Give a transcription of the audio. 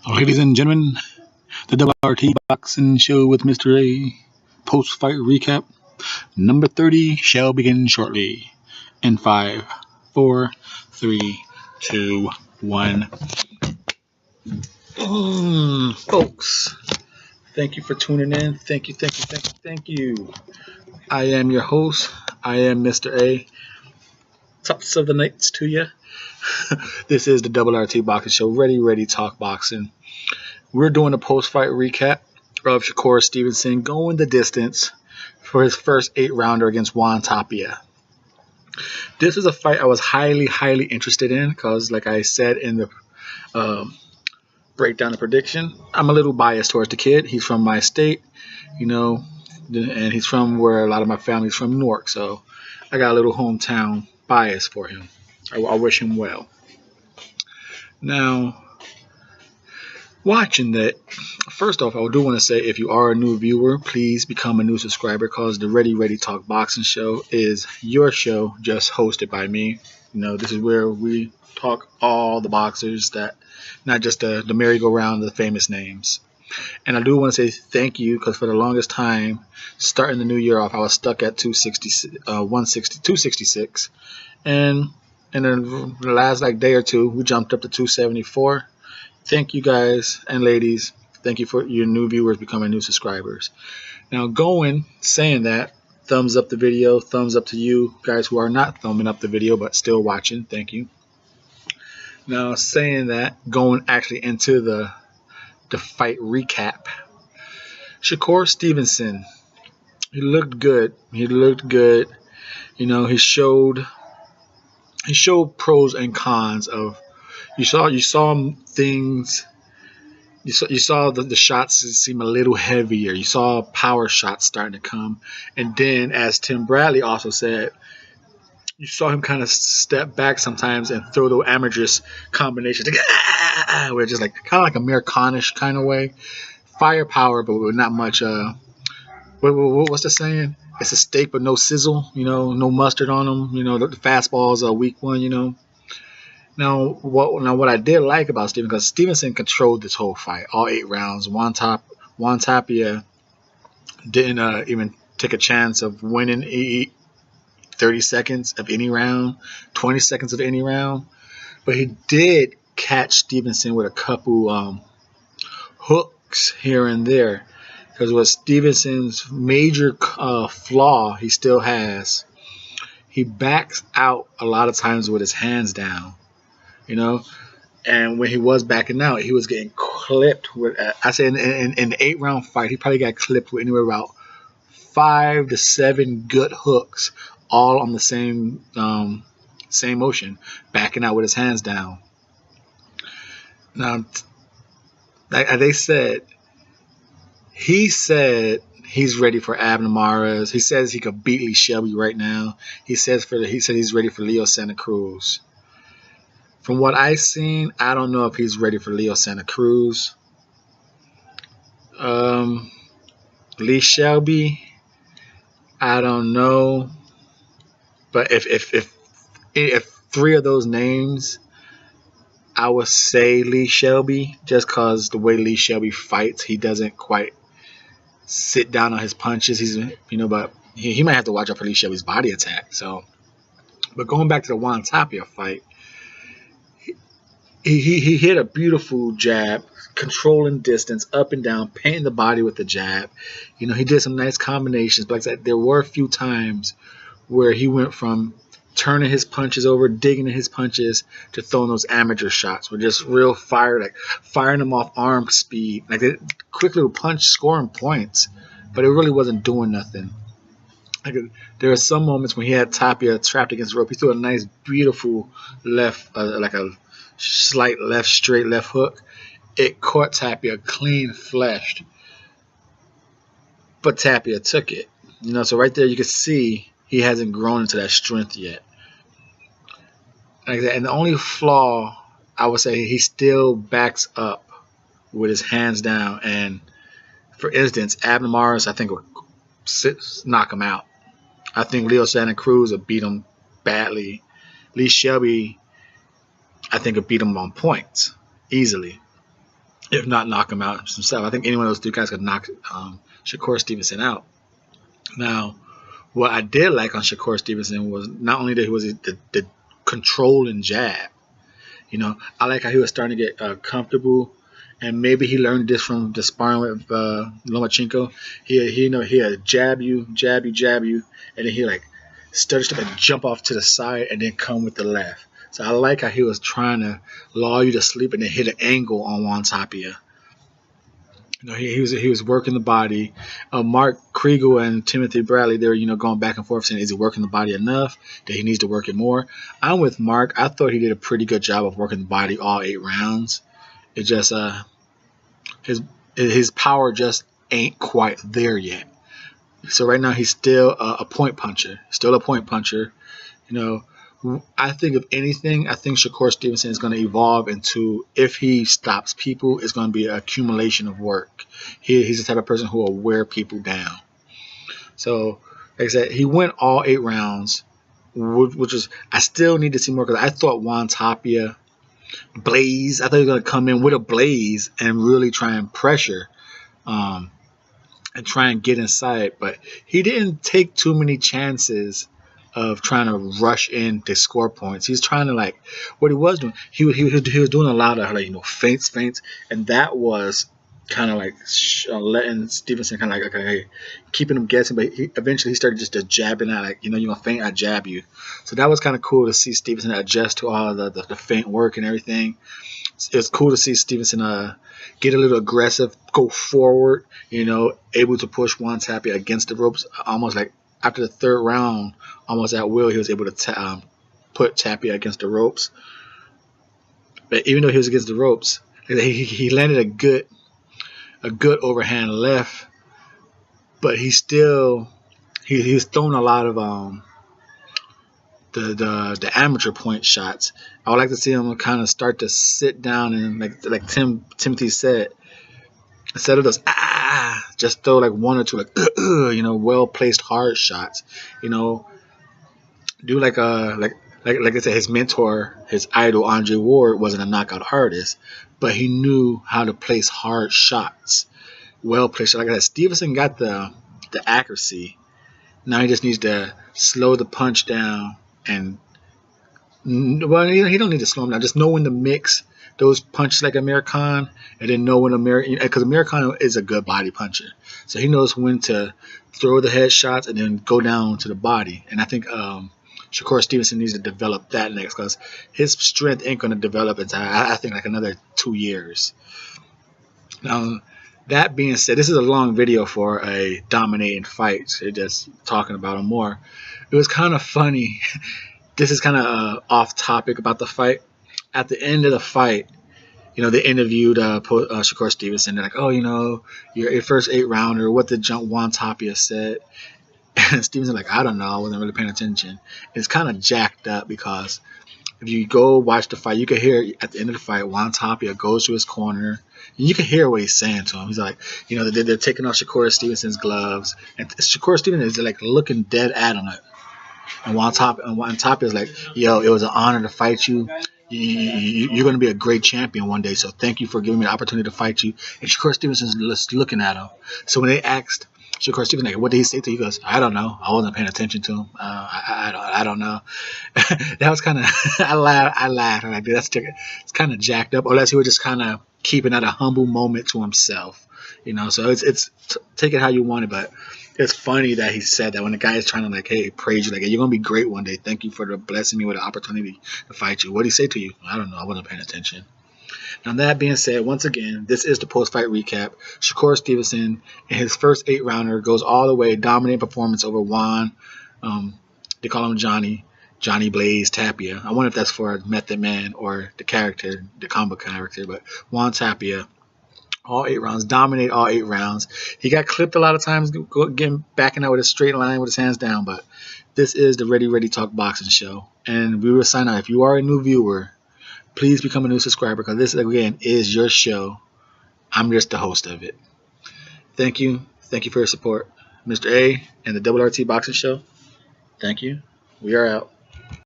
Ladies and gentlemen, the WRT Boxing Show with Mr. A post-fight recap number 30 shall begin shortly. In 5, 4, 3, 2, 1. Folks, thank you for tuning in. Thank you. I am your host. I am Mr. A. Tops of the nights to you. This is the WRT Boxing Show. Ready, talk boxing. We're doing a post-fight recap of Shakur Stevenson going the distance for his first 8-rounder against Tapia. This is a fight I was highly interested in because, like I said in the breakdown and prediction, I'm a little biased towards the kid. He's from my state, and he's from where a lot of my family's from, Newark. So I got a little hometown bias for him. I wish him well. Now, watching that, first off, I do want to say if you are a new viewer, please become a new subscriber because the Ready Talk Boxing Show is your show, just hosted by me. This is where we talk all the boxers, that not just the merry-go-round of the famous names. And I do want to say thank you because for the longest time, starting the new year off, I was stuck at 266. And in the last day or two, we jumped up to 274. Thank you guys and ladies. Thank you for your new viewers becoming new subscribers. Now saying that, thumbs up the video, thumbs up to you guys who are not thumbing up the video but still watching. Thank you. Now saying that, going actually into the fight recap. Shakur Stevenson, he looked good. He showed pros and cons of. You saw things. You saw the shots seem a little heavier. You saw power shots starting to come, and then, as Tim Bradley also said, you saw him kind of step back sometimes and throw those amateurish combinations, where just kind of like a Americanish kind of way, firepower, but with not much. What's the saying? It's a steak but no sizzle. No mustard on them. The fastball's a weak one. Now what I did like about Stevenson, because Stevenson controlled this whole fight, all 8 rounds. Tapia didn't even take a chance of winning 30 seconds of any round, 20 seconds of any round. But he did catch Stevenson with a couple hooks here and there. Because what Stevenson's major flaw he still has, he backs out a lot of times with his hands down. And when he was backing out, he was getting clipped with. I say in the 8-round fight, he probably got clipped with anywhere about 5 to 7 good hooks, all on the same motion, backing out with his hands down. Now, like they said, he said he's ready for Abner Mares. He says he could beat Lee Shelby right now. He said he's ready for Leo Santa Cruz. From what I've seen, I don't know if he's ready for Leo Santa Cruz. Lee Shelby, I don't know. But if 3 of those names, I would say Lee Shelby, just because the way Lee Shelby fights, he doesn't quite sit down on his punches. But he might have to watch out for Lee Shelby's body attack. So, but going back to the Tapia fight. He hit a beautiful jab, controlling distance, up and down, painting the body with the jab. He did some nice combinations. But like I said, there were a few times where he went from turning his punches over, digging in his punches, to throwing those amateur shots. Were just real fire, firing them off arm speed. Quick little punch, scoring points. But it really wasn't doing nothing. There were some moments when he had Tapia trapped against the rope. He threw a nice, beautiful left, a slight left, straight left hook. It caught Tapia clean fleshed, but Tapia took it. So right there you can see he hasn't grown into that strength yet. And the only flaw, I would say, he still backs up with his hands down. And for instance, Abner Mares, I think, will knock him out. I think Leo Santa Cruz will beat him badly. Lee Shelby, I think, will beat him on points easily. if not knock him out himself. I think any one of those two guys could knock Shakur Stevenson out. Now, what I did like on Shakur Stevenson was not only that he was the controlling jab. You know, I like how he was starting to get comfortable, and maybe he learned this from the sparring with Lomachenko. He'd jab you, and then he like started to jump off to the side and then come with the left. So I like how he was trying to lull you to sleep and then hit an angle on Juan Tapia. You know, he was working the body. Mark Kriegel and Timothy Bradley, they were going back and forth saying, is he working the body enough? That he needs to work it more. I'm with Mark. I thought he did a pretty good job of working the body all 8 rounds. It just his power just ain't quite there yet. So right now he's still a point puncher. Still a point puncher. You know, I think if anything, I think Shakur Stevenson is going to evolve into, if he stops people, it's going to be an accumulation of work. He's the type of person who will wear people down. So, like I said, he went all 8 rounds, which is, I still need to see more, because I thought Juan Tapia blaze. I thought he was going to come in with a blaze and really try and pressure and try and get inside. But he didn't take too many chances of trying to rush in to score points. He's trying to, like, what he was doing, he was doing a lot of, like, feints, and that was kind of like letting Stevenson kind of like, okay, keeping him guessing. But eventually he started just jabbing out, like, you're gonna feint, I jab you. So that was kind of cool to see Stevenson adjust to all of the feint work and everything. It's cool to see Stevenson get a little aggressive, go forward, able to push Juan Tapia against the ropes, almost like after the 3rd round, almost at will, he was able to put Tapia against the ropes. But even though he was against the ropes, he landed a good overhand left, but he was throwing a lot of the amateur point shots. I would like to see him kind of start to sit down and, like Timothy said, instead of those just throw like 1 or 2 like well placed hard shots. Do like I said, his mentor, his idol Andre Ward wasn't a knockout artist, but he knew how to place hard shots, well placed. Like I said, Stevenson got the accuracy. Now he just needs to slow the punch down, and he don't need to slow him down. Just know when to mix those punches like Amir Khan, and then know when because Amir Khan is a good body puncher, so he knows when to throw the head shots and then go down to the body. And I think Shakur Stevenson needs to develop that next, because his strength ain't going to develop until I think like another 2 years. Now, that being said, this is a long video for a dominating fight. So just talking about him more. It was kind of funny. This is kind of off topic about the fight. At the end of the fight, they interviewed Shakur Stevenson. They're like, oh, your first 8 rounder, what did Juan Tapia said? And Stevenson like, I don't know, I wasn't really paying attention. It's kind of jacked up, because if you go watch the fight, you can hear at the end of the fight, Juan Tapia goes to his corner, and you can hear what he's saying to him. He's like, they're taking off Shakur Stevenson's gloves, and Shakur Stevenson is like looking dead at him, and Juan Tapia is like, yo, it was an honor to fight you. You're going to be a great champion one day, so thank you for giving me the opportunity to fight you. And Shakur Stevenson's just looking at him. So when they asked Shakur Stevenson, like, what did he say to you? He goes, I don't know. I wasn't paying attention to him. I don't know. That was kind of, I laughed. I'm like, dude, it's kind of jacked up. Unless he was just kind of keeping that a humble moment to himself. So it's take it how you want it, but it's funny that he said that when the guy is trying to, like, hey, praise you, like, hey, you're going to be great one day. Thank you for blessing me with the opportunity to fight you. What did he say to you? I don't know. I wasn't paying attention. Now, that being said, once again, this is the post-fight recap. Shakur Stevenson, in his first 8 rounder, goes all the way, dominant performance over Juan. They call him Johnny Blaze Tapia. I wonder if that's for Method Man or the character, the comic character, but Juan Tapia. All 8 rounds, dominate all 8 rounds. He got clipped a lot of times, getting backing out with a straight line with his hands down, but this is the Ready Talk Boxing Show. And we will sign out. If you are a new viewer, please become a new subscriber, because this, again, is your show. I'm just the host of it. Thank you. Thank you for your support. Mr. A and the RRT Boxing Show, thank you. We are out.